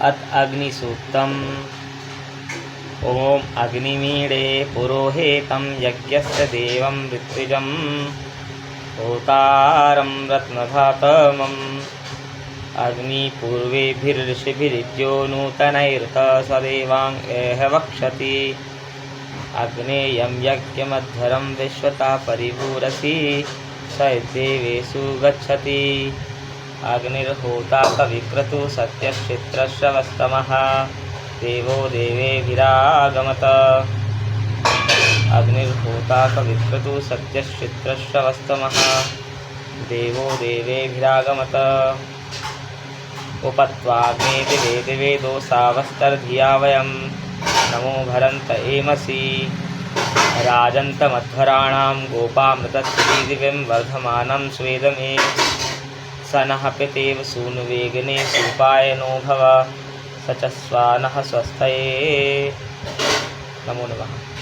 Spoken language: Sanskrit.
अथ अग्निसूक्तम्। ॐ अग्निमीडे पुरोहितं यज्ञस्य देवं ऋत्विजं होतारं रत्नधातमम्। अग्निपूर्वेभिर्षिभिरिद्यो नूतनैर्त सदेवाङ्गेह वक्षति। अग्नेयं यज्ञमद्धरं विश्वतः परिभूरसि स देवेषु गच्छति। अग्निर्होता कविक्रतुः सत्यश्चित्रश्रवस्तमः देवो देवेभिरागमत। अग्निर्होता कविक्रतुः सत्यश्चित्रश्रवस्तमः देवो देवेभिरागमत। उपत्वाग्ने दिवे दिवे दोषावस्तर्धिया वयं नमो भरन्त एमसि। राजन्तमध्वराणां गोपामृतस्य दिव्यं वर्धमानं स्वेदमे। स नः पितेव सूनुवेगने सूपायनो भव स च स्वानः स्वस्तये। नमो नमः।